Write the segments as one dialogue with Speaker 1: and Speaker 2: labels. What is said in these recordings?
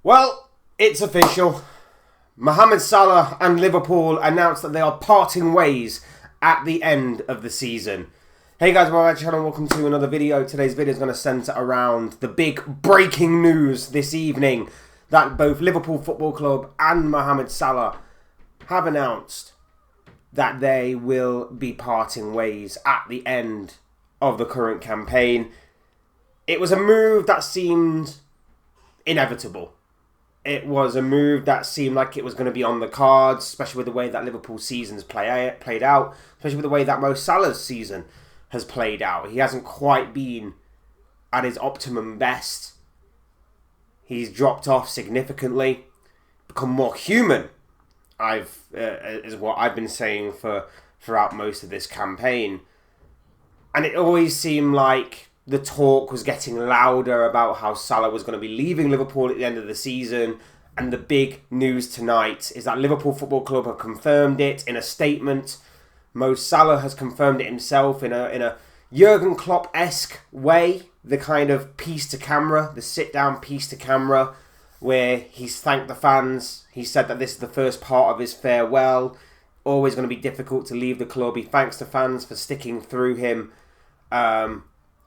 Speaker 1: Well, it's official. Mohamed Salah and Liverpool announced that they are parting ways at the end of the season. Hey guys, welcome back to the channel. Welcome to another video. Today's video is going to centre around the big breaking news this evening that both Liverpool Football Club and Mohamed Salah have announced that they will be parting ways at the end of the current campaign. It was a move that seemed inevitable. It was a move that seemed like it was going to be on the cards, especially with the way that Liverpool's season's played out, especially with the way that Mo Salah's season has played out. He hasn't quite been at his optimum best. He's dropped off significantly, become more human. Is what I've been saying throughout most of this campaign. And it always seemed like the talk was getting louder about how Salah was going to be leaving Liverpool at the end of the season. And the big news tonight is that Liverpool Football Club have confirmed it in a statement. Mo Salah has confirmed it himself in a Jurgen Klopp-esque way. The kind of piece to camera, the sit-down piece to camera, where he's thanked the fans. He said that this is the first part of his farewell. Always going to be difficult to leave the club. He thanks the fans for sticking through him.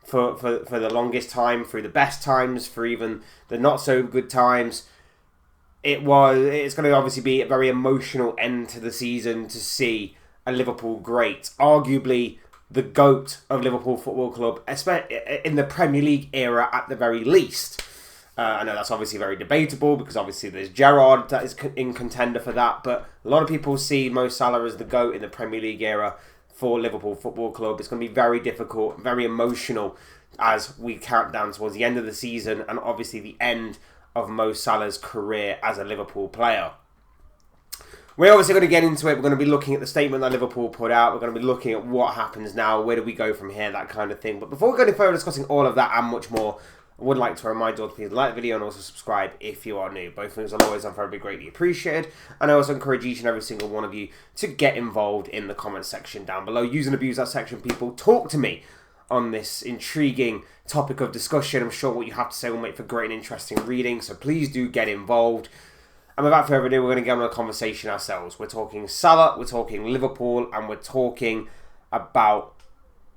Speaker 1: For the longest time, through the best times, for even the not so good times. It's going to obviously be a very emotional end to the season to see a Liverpool great, arguably the GOAT of Liverpool Football Club, especially in the Premier League era at the very least. I know that's obviously very debatable because obviously there's Gerrard that is in contender for that, but a lot of people see Mo Salah as the GOAT in the Premier League era for Liverpool Football Club. It's going to be very difficult, very emotional as we count down towards the end of the season and obviously the end of Mo Salah's career as a Liverpool player. We're obviously going to get into it. We're going to be looking at the statement that Liverpool put out. We're going to be looking at what happens now, where do we go from here, that kind of thing. But before we go any further discussing all of that and much more, I would like to remind you all to please like the video and also subscribe if you are new. Both things are always and very greatly appreciated. And I also encourage each and every single one of you to get involved in the comment section down below. Use and abuse that section, people. Talk to me on this intriguing topic of discussion. I'm sure what you have to say will make for great and interesting reading. So please do get involved. And without further ado, we're going to get on a conversation ourselves. We're talking Salah, we're talking Liverpool, and we're talking about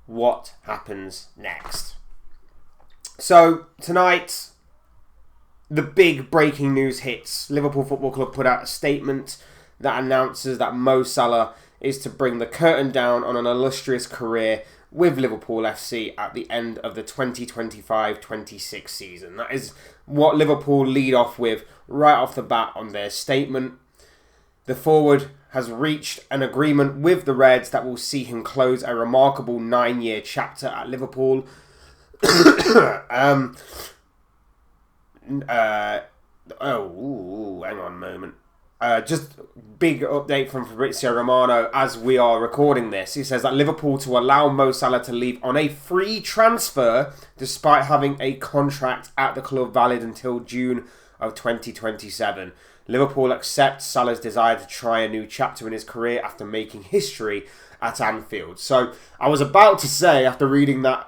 Speaker 1: what happens next. So, tonight, the big breaking news hits. Liverpool Football Club put out a statement that announces that Mo Salah is to bring the curtain down on an illustrious career with Liverpool FC at the end of the 2025-26 season. That is what Liverpool lead off with right off the bat on their statement. The forward has reached an agreement with the Reds that will see him close a remarkable 9-year chapter at Liverpool. Hang on a moment. Just big update from Fabrizio Romano as we are recording this. He says that Liverpool to allow Mo Salah to leave on a free transfer despite having a contract at the club valid until June of 2027. Liverpool accepts Salah's desire to try a new chapter in his career after making history at Anfield. So I was about to say, after reading that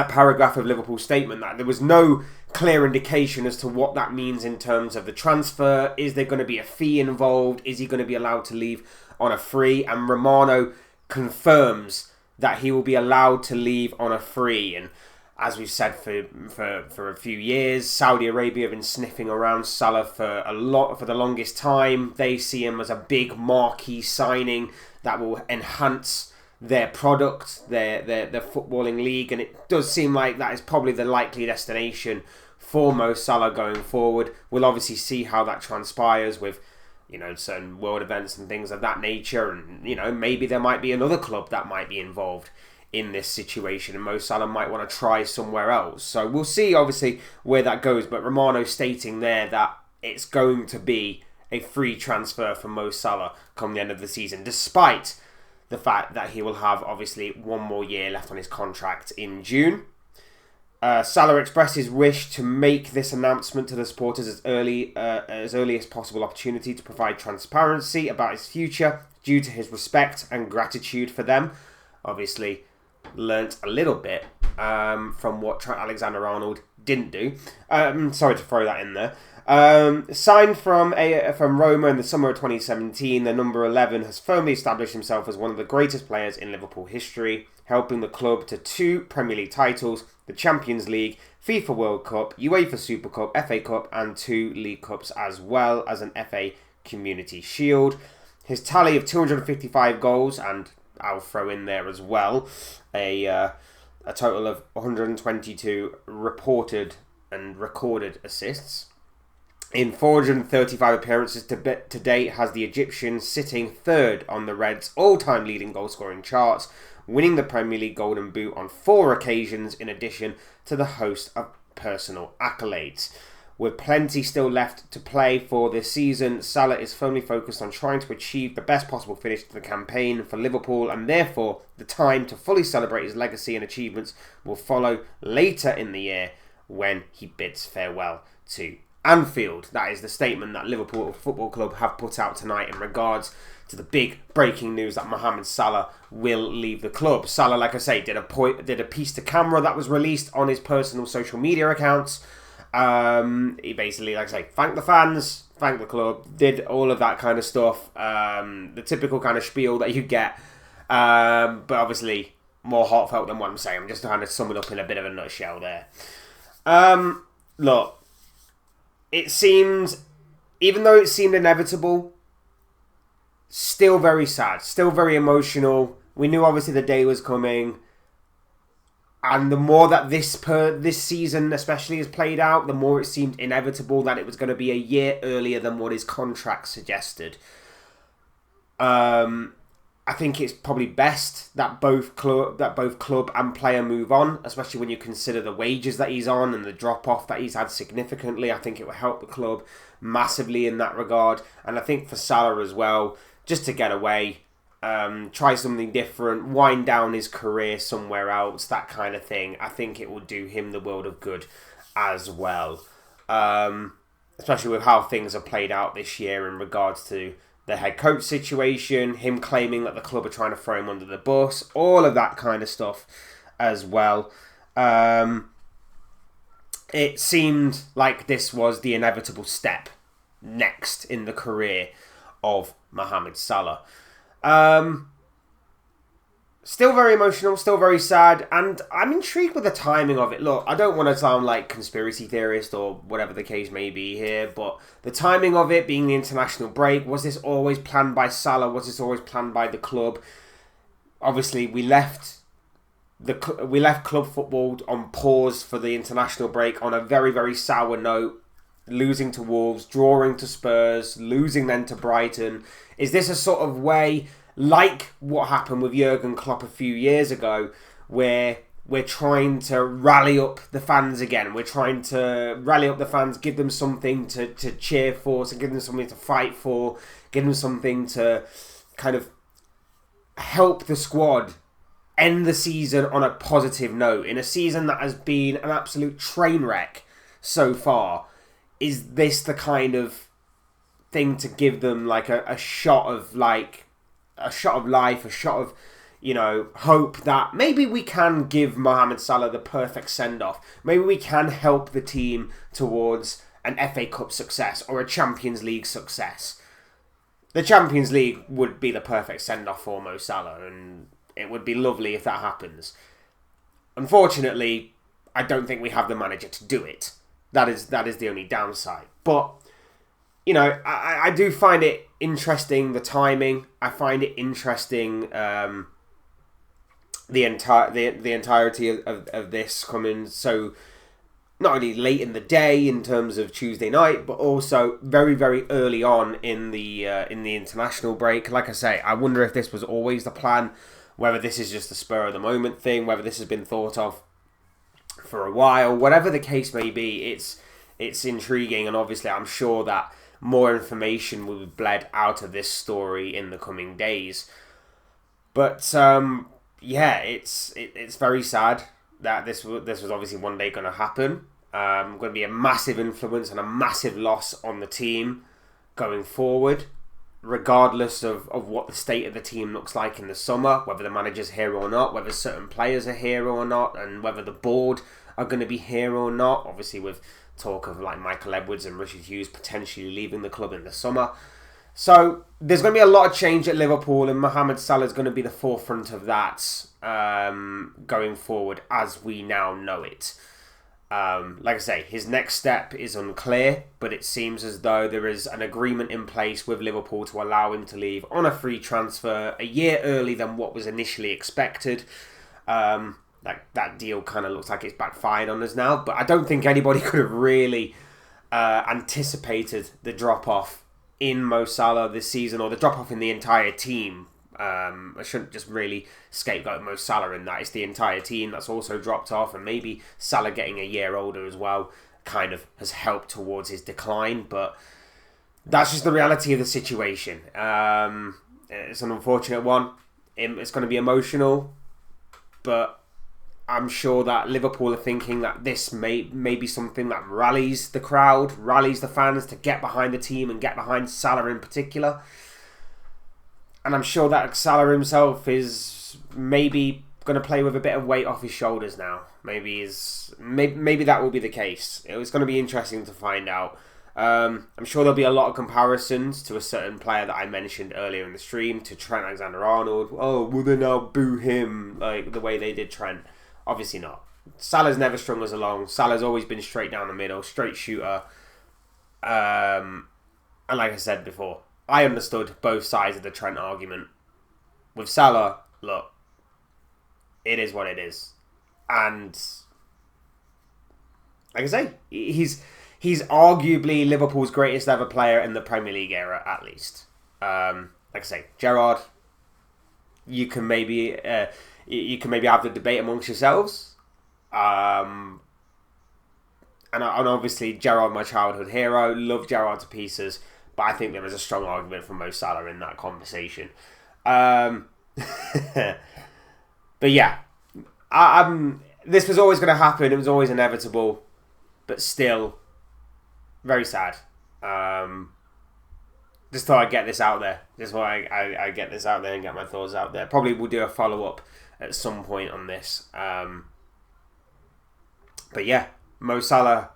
Speaker 1: paragraph of Liverpool's statement, that there was no clear indication as to what that means in terms of the transfer. Is there going to be a fee involved? Is he going to be allowed to leave on a free? And Romano confirms that he will be allowed to leave on a free. And as we've said for a few years, Saudi Arabia have been sniffing around Salah for the longest time. They see him as a big marquee signing that will enhance their product, their footballing league, and it does seem like that is probably the likely destination for Mo Salah going forward. We'll obviously see how that transpires with, certain world events and things of that nature, and maybe there might be another club that might be involved in this situation, and Mo Salah might want to try somewhere else. So we'll see, obviously, where that goes. But Romano stating there that it's going to be a free transfer for Mo Salah come the end of the season, despite the fact that he will have, obviously, one more year left on his contract in June. Salah expressed his wish to make this announcement to the supporters as early as possible opportunity to provide transparency about his future due to his respect and gratitude for them. Obviously, learnt a little bit from what Trent Alexander-Arnold didn't do. Sorry to throw that in there. Signed from Roma in the summer of 2017, the number 11 has firmly established himself as one of the greatest players in Liverpool history, helping the club to 2 Premier League titles, the Champions League, FIFA World Cup, UEFA Super Cup, FA Cup, and 2 League Cups, as well as an FA Community Shield. His tally of 255 goals, and I'll throw in there as well a total of 122 reported and recorded assists. In 435 appearances to date, has the Egyptian sitting 3rd on the Reds' all-time leading goal-scoring charts, winning the Premier League Golden Boot on 4 occasions, in addition to the host of personal accolades. With plenty still left to play for this season, Salah is firmly focused on trying to achieve the best possible finish to the campaign for Liverpool, and therefore the time to fully celebrate his legacy and achievements will follow later in the year when he bids farewell to Anfield. That is the statement that Liverpool Football Club have put out tonight in regards to the big breaking news that Mohamed Salah will leave the club. Salah, like I say, did a piece to camera that was released on his personal social media accounts. He basically, like I say, thanked the fans, thanked the club, did all of that kind of stuff. The typical kind of spiel that you get, but obviously more heartfelt than what I'm saying. I'm just trying to sum it up in a bit of a nutshell there. Look, it seems, even though it seemed inevitable, still very sad, still very emotional. We knew obviously the day was coming, and the more that this season especially has played out, the more it seemed inevitable that it was going to be a year earlier than what his contract suggested. I think it's probably best that both club and player move on, especially when you consider the wages that he's on and the drop-off that he's had significantly. I think it will help the club massively in that regard. And I think for Salah as well, just to get away, try something different, wind down his career somewhere else, that kind of thing. I think it will do him the world of good as well. Especially with how things have played out this year in regards to the head coach situation, him claiming that the club are trying to throw him under the bus, all of that kind of stuff as well. It seemed like this was the inevitable step next in the career of Mohamed Salah. Still very emotional, still very sad, and I'm intrigued with the timing of it. Look, I don't want to sound like conspiracy theorist or whatever the case may be here, but the timing of it being the international break, was this always planned by Salah? Was this always planned by the club? Obviously, we left club football on pause for the international break on a very, very sour note, losing to Wolves, drawing to Spurs, losing then to Brighton. Is this a sort of way, like what happened with Jurgen Klopp a few years ago, where we're trying to rally up the fans again? We're trying to rally up the fans, give them something to cheer for, so give them something to fight for, give them something to kind of help the squad end the season on a positive note, in a season that has been an absolute train wreck so far. Is this the kind of thing to give them like a shot of life, a shot of, hope that maybe we can give Mohamed Salah the perfect send-off. Maybe we can help the team towards an FA Cup success or a Champions League success. The Champions League would be the perfect send-off for Mo Salah, and it would be lovely if that happens. Unfortunately, I don't think we have the manager to do it. That is the only downside. But, I do find it interesting, the timing. I find it interesting, the entirety of this coming so not only late in the day in terms of Tuesday night, but also very, very early on in the international break. Like I say, I wonder if this was always the plan, whether this is just a spur of the moment thing, whether this has been thought of for a while. Whatever the case may be, it's intriguing, and obviously I'm sure that more information will be bled out of this story in the coming days. But it's very sad that this was obviously one day going to happen. Going to be a massive influence and a massive loss on the team going forward, regardless of what the state of the team looks like in the summer, whether the manager's here or not, whether certain players are here or not, and whether the board are going to be here or not. Obviously, with talk of like Michael Edwards and Richard Hughes potentially leaving the club in the summer. So there's going to be a lot of change at Liverpool, and Mohamed Salah is going to be the forefront of that going forward as we now know it. Like I say, his next step is unclear, but it seems as though there is an agreement in place with Liverpool to allow him to leave on a free transfer a year early than what was initially expected. That deal kind of looks like it's backfired on us now, but I don't think anybody could have really anticipated the drop-off in Mo Salah this season, or the drop-off in the entire team. I shouldn't just really scapegoat Mo Salah in that. It's the entire team that's also dropped off, and maybe Salah getting a year older as well kind of has helped towards his decline, but that's just the reality of the situation. It's an unfortunate one. It's going to be emotional, but I'm sure that Liverpool are thinking that this may be something that rallies the crowd, rallies the fans to get behind the team and get behind Salah in particular. And I'm sure that Salah himself is maybe going to play with a bit of weight off his shoulders now. Maybe that will be the case. It's going to be interesting to find out. I'm sure there'll be a lot of comparisons to a certain player that I mentioned earlier in the stream, to Trent Alexander-Arnold. Oh, will they now boo him like the way they did Trent? Obviously not. Salah's never strung us along. Salah's always been straight down the middle, straight shooter. And like I said before, I understood both sides of the Trent argument. With Salah, look, it is what it is. And like I say, he's arguably Liverpool's greatest ever player in the Premier League era, at least. Like I say, Gerrard, you can maybe have the debate amongst yourselves. And obviously, Gerrard, my childhood hero, love Gerrard to pieces. But I think there is a strong argument for Mo Salah in that conversation. But yeah, this was always going to happen. It was always inevitable. But still, very sad. Just thought I'd get this out there. Just thought I get this out there and get my thoughts out there. Probably we'll do a follow-up at some point on this. But yeah, Mo Salah,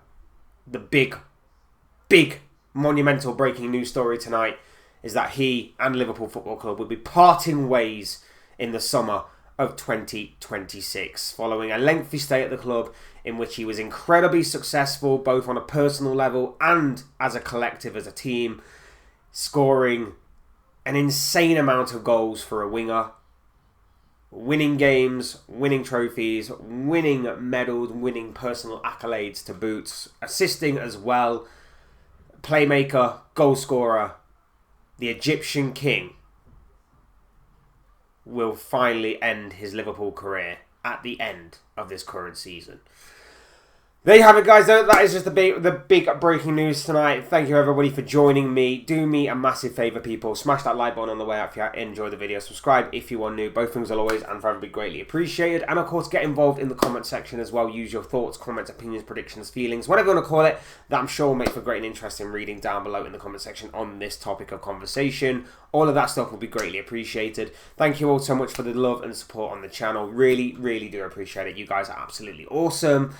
Speaker 1: the big monumental breaking news story tonight is that he and Liverpool Football Club will be parting ways in the summer of 2026, following a lengthy stay at the club in which he was incredibly successful both on a personal level and as a collective, as a team, scoring an insane amount of goals for a winger, winning games, winning trophies, winning medals, winning personal accolades to boot, assisting as well, playmaker, goal scorer. The Egyptian king will finally end his Liverpool career at the end of this current season. There you have it, guys. That is just the big breaking news tonight. Thank you, everybody, for joining me. Do me a massive favour, people. Smash that like button on the way out if you enjoyed the video. Subscribe if you are new. Both things will always and forever be greatly appreciated. And, of course, get involved in the comment section as well. Use your thoughts, comments, opinions, predictions, feelings, whatever you want to call it, that I'm sure will make for great and interesting reading down below in the comment section on this topic of conversation. All of that stuff will be greatly appreciated. Thank you all so much for the love and support on the channel. Really, really do appreciate it. You guys are absolutely awesome.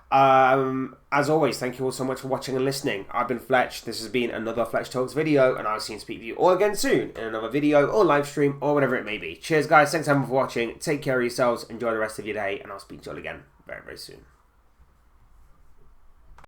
Speaker 1: As always, thank you all so much for watching and listening. I've been Fletch. This has been another Fletch Talks video, and I'll see and speak to you all again soon in another video or live stream or whatever it may be. Cheers, guys. Thanks everyone for watching. Take care of yourselves. Enjoy the rest of your day, and I'll speak to you all again very, very soon.